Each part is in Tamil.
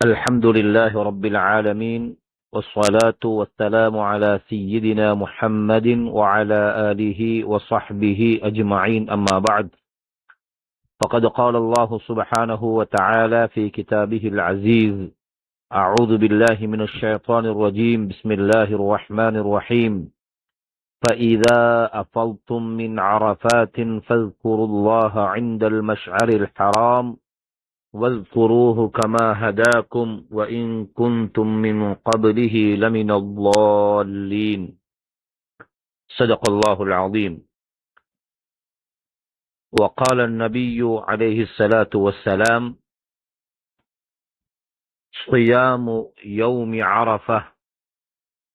الحمد لله رب العالمين، والصلاة والسلام على سيدنا محمد وعلى آله وصحبه أجمعين، أما بعد. فقد قال الله سبحانه وتعالى في كتابه العزيز: أعوذ بالله من الشيطان الرجيم، بسم الله الرحمن الرحيم. فإذا أفضتم من عرفات فاذكروا الله عند المشعر الحرام واذكروه كما هداكم وإن كنتم من قبله لمن الضالين. صدق الله العظيم. وقال النبي عليه الصلاة والسلام: صيام يوم عرفة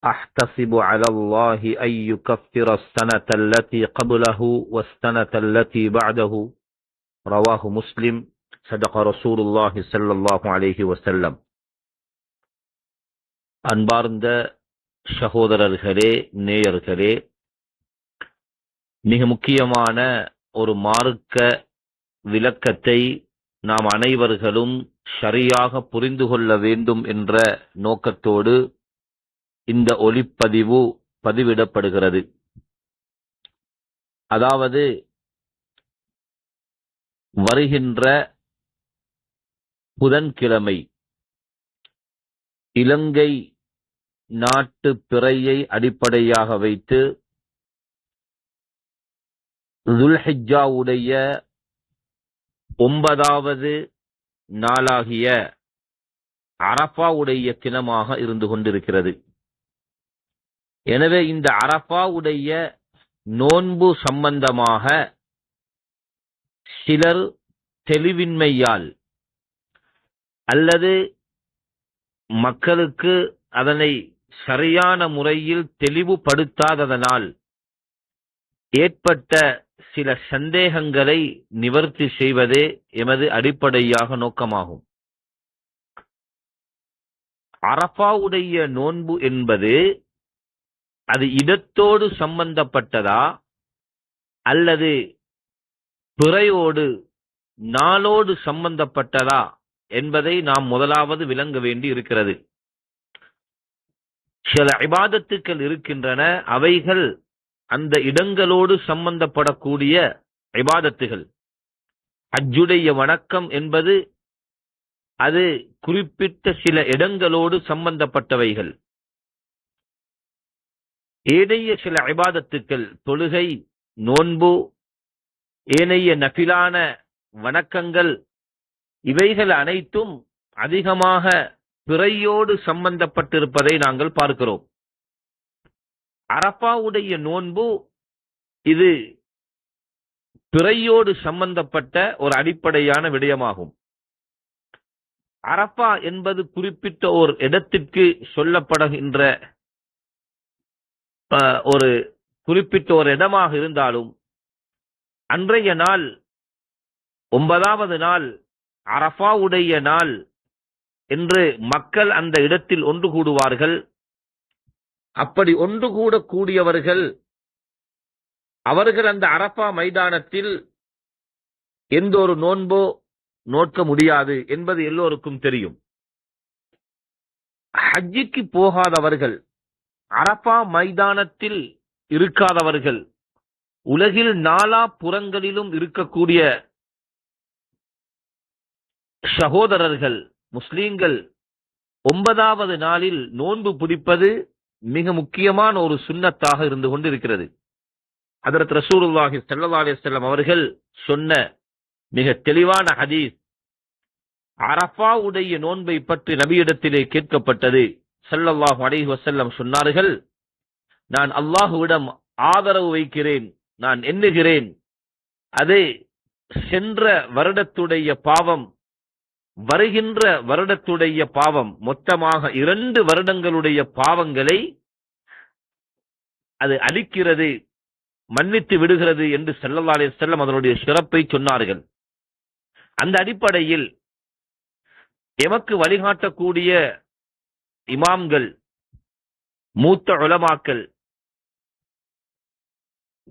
أحتسب على الله أن يكفر السنة التي قبله والسنة التي بعده. رواه مسلم. صدق رسول الله صلى الله عليه وسلم. அன்பார்ந்த சகோதரர்களே, நேயர்களே, மிக முக்கியமான ஒரு மார்க்க விளக்கத்தை நாம் அனைவர்களும் சரியாக புரிந்து கொள்ள வேண்டும் என்ற நோக்கத்தோடு இந்த ஒலிப்பதிவு பதிவிடப்படுகிறது. அதாவது, வருகின்ற புதன்கிழமை இலங்கை நாட்டு பிறையை அடிப்படையாக வைத்து துல்ஹிஜ்ஜாவுடைய 9வது நாளாகிய அரஃபாவுடைய தினமாக இருந்து கொண்டிருக்கிறது. எனவே இந்த அரஃபாவுடைய நோன்பு சம்பந்தமாக சிலர் தெளிவின்மையால் அல்லது மக்களுக்கு அதனை சரியான முறையில் தெளிவுபடுத்தாததனால் ஏற்பட்ட சில சந்தேகங்களை நிவர்த்தி செய்வதே எமது அடிப்படையாக நோக்கமாகும். அரஃபாவுடைய நோன்பு என்பது அது இடத்தோடு சம்பந்தப்பட்டதா அல்லது பிறையோடு நாளோடு சம்பந்தப்பட்டதா என்பதை நாம் முதலாவது விளங்க வேண்டி இருக்கிறது. சில இபாதத்துக்கள் இருக்கின்றன, அவைகள் அந்த இடங்களோடு சம்பந்தப்படக்கூடிய இபாதத்துகள். ஹஜ்ஜுடைய வணக்கம் என்பது அது குறிப்பிட்ட சில இடங்களோடு சம்பந்தப்பட்டவைகள். ஏனைய சில இபாதத்துக்கள், தொழுகை, நோன்பு, ஏனைய நஃபிலான வணக்கங்கள், இவைகள் அனைத்தும் அதிகமாக பிறையோடு சம்பந்தப்பட்டிருப்பதை நாங்கள் பார்க்கிறோம். அரஃபாவுடைய நோன்பு இது பிறையோடு சம்பந்தப்பட்ட ஒரு அடிப்படையான விடயமாகும். அரஃபா என்பது குறிப்பிட்ட ஒரு இடத்திற்கு சொல்லப்படுகின்ற ஒரு குறிப்பிட்ட ஒரு இடமாக இருந்தாலும் அன்றைய நாள் 9வது நாள் அரஃபாவுடைய நாள் என்று மக்கள் அந்த இடத்தில் ஒன்று கூடுவார்கள். அப்படி ஒன்று கூடக்கூடியவர்கள் அவர்கள் அந்த அரஃபா மைதானத்தில் எந்த ஒரு நோன்போ நோக்க முடியாது என்பது எல்லோருக்கும் தெரியும். ஹஜ்ஜுக்கு போகாதவர்கள், அரஃபா மைதானத்தில் இருக்காதவர்கள், உலகில் நாலா புறங்களிலும் இருக்கக்கூடிய சகோதரர்கள், முஸ்லீம்கள் 9வது நாளில் நோன்பு பிடிப்பது மிக முக்கியமான ஒரு சுன்னத்தாக இருந்து கொண்டிருக்கிறது. ஹஜ்ரத் ரசூலுல்லாஹி ஸல்லல்லாஹு அலைஹி வஸல்லம் அவர்கள் சொன்ன மிக தெளிவான ஹதீஸ். அரஃபாவுடைய நோன்பை பற்றி நபியிடத்திலே கேட்கப்பட்டது. ஸல்லல்லாஹு அலைஹி வஸல்லம் சொன்னார்கள், நான் அல்லாஹ்விடம் ஆதரவு வைக்கிறேன், நான் எண்ணுகிறேன், அது சென்ற வருடத்துடைய பாவம், வருகின்ற வருடத்துடைய பாவம், மொத்தமாக 2 வருடங்களுடைய பாவங்களை அது அளிக்கிறது, மன்னித்து விடுகிறது என்று ஸல்லல்லாஹு அலைஹி வஸல்லம் அதனுடைய சிறப்பை சொன்னார்கள். அந்த அடிப்படையில் எமக்கு வழிகாட்டக்கூடிய இமாம்கள், மூத்த உலமாக்கள்,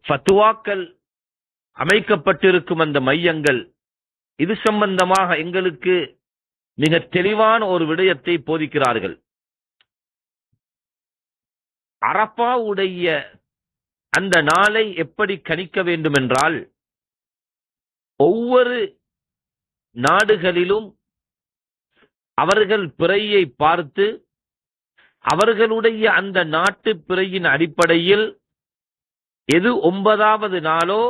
ஃபத்வாக்கள் அமைக்கப்பட்டிருக்கும் அந்த மையங்கள் இது சம்பந்தமாக எங்களுக்கு மிக தெளிவான ஒரு விடயத்தை போதிக்கிறார்கள். அரஃபாவுடைய அந்த நாளை எப்படி கணிக்க வேண்டும் என்றால், ஒவ்வொரு நாடுகளிலும் அவர்கள் பிறையை பார்த்து அவர்களுடைய அந்த நாட்டு பிறையின் அடிப்படையில் எது 9வது நாளோ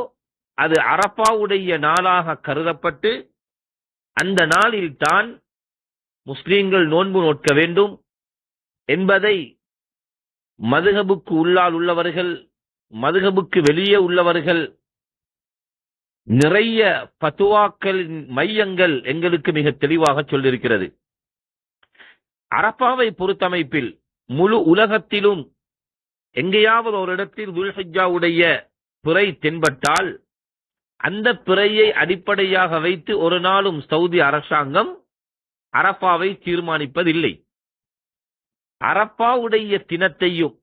அது அரஃபாவுடைய நாளாக கருதப்பட்டு அந்த நாளில் தான் முஸ்லிம்கள் நோன்பு நோக்க வேண்டும் என்பதை மதுஹபுக்கு உள்ளால் உள்ளவர்கள், மதுஹபுக்கு வெளியே உள்ளவர்கள், நிறைய ஃபத்வாக்களின் மையங்கள் எங்களுக்கு மிக தெளிவாக சொல்லியிருக்கிறது. அரஃபாவை பொறுத்தமைப்பில் முழு உலகத்திலும் எங்கேயாவது ஒரு இடத்தில் துல்ஹிஜ்ஜாவுடைய பிறை தென்பட்டால் அந்த பிறையை அடிப்படையாக வைத்து ஒரு நாளும் சவுதி அரசாங்கம் அரஃபாவை தீர்மானிப்பதில்லை. அரஃபாவுடைய தினத்தையும்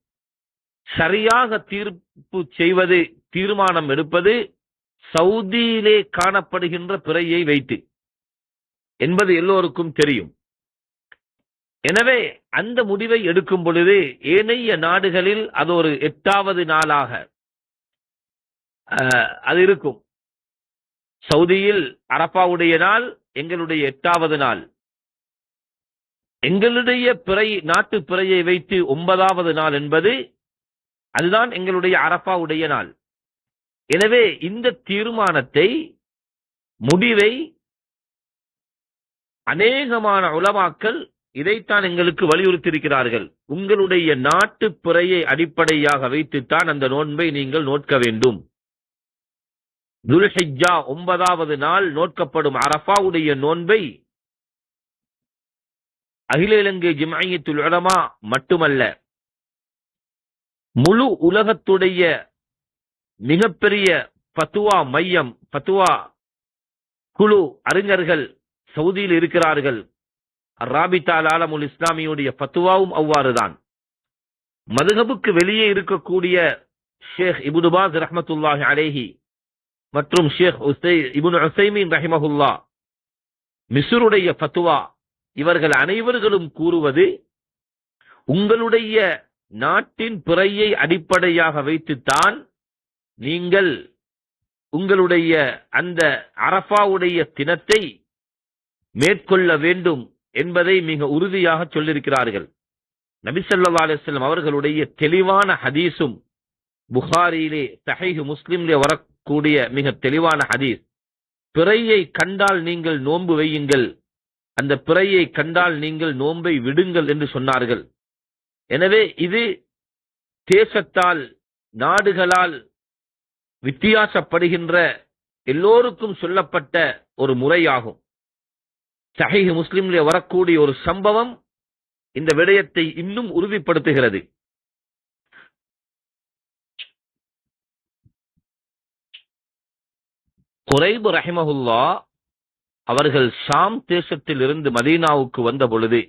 சரியாக தீர்ப்பு செய்வது, தீர்மானம் எடுப்பது சவுதியிலே காணப்படுகின்ற பிறையை வைத்து என்பது எல்லோருக்கும் தெரியும். எனவே அந்த முடிவை எடுக்கும் பொழுது ஏனைய நாடுகளில் அது ஒரு 8வது நாளாக அது இருக்கும். சவுதியில் அரஃபாவுடைய நாள் எங்களுடைய 8வது நாள், எங்களுடைய பிறை நாட்டு பிறையை வைத்து 9வது நாள் என்பது அதுதான் எங்களுடைய அரஃபாவுடைய நாள். எனவே இந்த தீர்மானத்தை, முடிவை அநேகமான உலமாக்கள் இதைத்தான் எங்களுக்கு வலியுறுத்தியிருக்கிறார்கள். உங்களுடைய நாட்டு பிறையை அடிப்படையாக வைத்துத்தான் அந்த நோன்பை நீங்கள் நோக்க வேண்டும். துல்ஹிஜ்ஜா 9வது நாள் நோக்கப்படும் அரஃபாவுடைய நோன்பை அகில இலங்கை ஜம்இய்யத்துல் உலமா மட்டுமல்ல, முழு உலகத்துடைய மிகப்பெரிய ஃபத்வா மையம், ஃபத்வா குழு அறிஞர்கள் சவுதியில் இருக்கிறார்கள். ராபிதா ஆலமுல் இஸ்லாமியுடைய ஃபத்வாவும் அவ்வாறுதான். மதுஹபுக்கு வெளியே இருக்கக்கூடிய ஷேக் இப்னு பாஸ் ரஹ்மத்துல்லாஹி அலைஹி மற்றும் ஷேக் இப்னு உஸைமீன் ரஹிமஹுல்லாஹ், மிஸ்ருடைய ஃபத்வா, இவர்கள் அனைவர்களும் கூறுவது உங்களுடைய நாட்டின் பிறையை அடிப்படையாக வைத்துத்தான் நீங்கள் உங்களுடைய அந்த அரஃபாவுடைய தினத்தை மேற்கொள்ள வேண்டும் என்பதை மிக உறுதியாக சொல்லியிருக்கிறார்கள். நபி ஸல்லல்லாஹு அலைஹி வஸல்லம் அவர்களுடைய தெளிவான ஹதீஸும் புகாரியிலே, ஸஹீஹ் முஸ்லிமிலே வரக்கூடிய மிக தெளிவான ஹதீஸ், பிறையை கண்டால் நீங்கள் நோன்பு வையுங்கள், அந்த பிறையை கண்டால் நீங்கள் நோன்பை விடுங்கள் என்று சொன்னார்கள். எனவே இது தேசத்தால், நாடுகளால் வித்தியாசப்படுகின்ற எல்லோருக்கும் சொல்லப்பட்ட ஒரு முறையாகும். ஸஹீஹ் முஸ்லிமிலே வரக்கூடிய ஒரு சம்பவம் இந்த விடயத்தை இன்னும் உறுதிப்படுத்துகிறது. குரைப் ரஹிமஹுல்லாஹ் அவர்கள் ஷாம் தேசத்தில் இருந்து மதீனாவுக்கு வந்த பொழுது,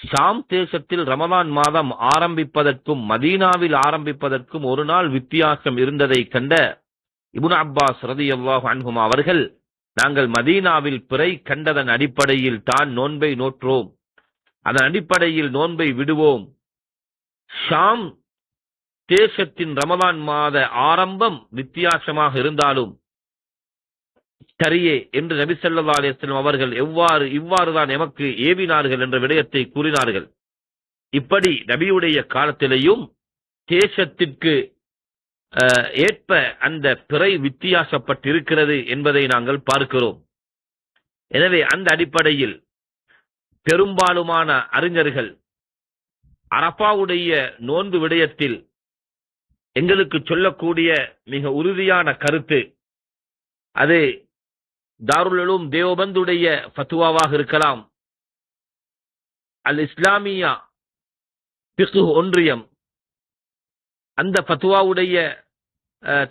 ஷாம் தேசத்தில் ரமலான் மாதம் ஆரம்பிப்பதற்கும் மதீனாவில் ஆரம்பிப்பதற்கும் ஒரு நாள் வித்தியாசம் இருந்ததை கண்ட இப்னு அப்பாஸ் ரலியல்லாஹு அன்ஹுமா அவர்கள், நாங்கள் மதீனாவில் பிறை கண்டதன் அடிப்படையில் தான் நோன்பை நோற்றோம், அதன் அடிப்படையில் நோன்பை விடுவோம். ஷாம் தேசத்தின் ரமலான் மாத ஆரம்பம் வித்தியாசமாக இருந்தாலும் சரியே என்று நபி ஸல்லல்லாஹு அலைஹி வஸல்லம் அவர்கள் இவ்வாறுதான் எமக்கு ஏவினார்கள் என்ற விடயத்தை கூறினார்கள். இப்படி நபியுடைய காலத்திலேயும் தேசத்திற்கு ஏற்ப அந்த பிறை வித்தியாசப்பட்டிருக்கிறது என்பதை நாங்கள் பார்க்கிறோம். எனவே அந்த அடிப்படையில் பெரும்பாலுமான அறிஞர்கள் அரஃபாவுடைய நோன்பு விடயத்தில் எங்களுக்கு சொல்லக்கூடிய மிக உறுதியான கருத்து, அது தாருல் உலூம் தேவபந்துடைய ஃபத்வாவாக இருக்கலாம், அல் இஸ்லாமியா ஃபிக்ஹ் ஒன்றியம் அந்த ஃபத்வாவுடைய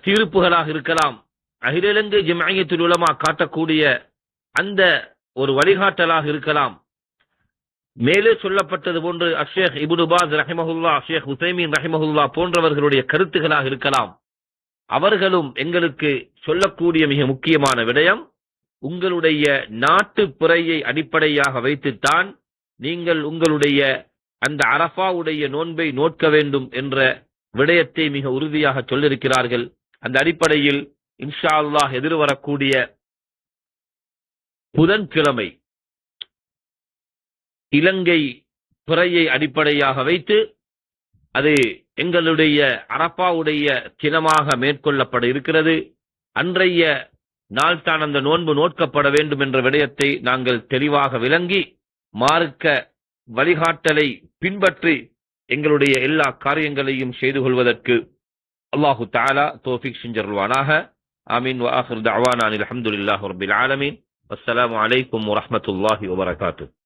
தீர்ப்புகளாக இருக்கலாம், அகில இலங்கை ஜம்இய்யத்துல் உலமா காட்டக்கூடிய அந்த ஒரு வழிகாட்டலாக இருக்கலாம், மேலே சொல்லப்பட்டது போன்று ஷேக் இப்னு பாஸ் ரஹிமஹுல்லாஹ், ஷேக் உஸைமீன் ரஹிமஹுல்லாஹ் போன்றவர்களுடைய கருத்துகளாக இருக்கலாம். அவர்களும் எங்களுக்கு சொல்லக்கூடிய மிக முக்கியமான விடயம், உங்களுடைய நாட்டு பிறையை அடிப்படையாக வைத்துத்தான் நீங்கள் உங்களுடைய அந்த அரஃபாவுடைய நோன்பை நோட்க வேண்டும் என்ற விடயத்தை மிக உறுதியாக சொல்லியிருக்கிறார்கள். அந்த அடிப்படையில் இன்ஷா அல்லாஹ் எதிர்வரக்கூடிய புதன்கிழமை இலங்கை பிறையை அடிப்படையாக வைத்து அது எங்களுடைய அரஃபாவுடைய தினமாக மேற்கொள்ளப்பட இருக்கிறது. அன்றைய நாள்தான் அந்த நோன்பு நோட்கப்பட வேண்டும் என்ற விடயத்தை நாங்கள் தெளிவாக விளங்கி மார்க்க வழிகாட்டலை பின்பற்றி எங்களுடைய எல்லா காரியங்களையும் செய்து கொள்வதற்கு அல்லாஹு தஆலா தௌஃபீக் செஞ்சருள்வானாக. ஆமீன். வ ஆகிரு தஅவானா அல்ஹம்துலில்லாஹி ரப்பில் ஆலமீன். வஸ்ஸலாமு அலைக்கும் வரஹ்மத்துல்லாஹி வபரகாத்துஹு.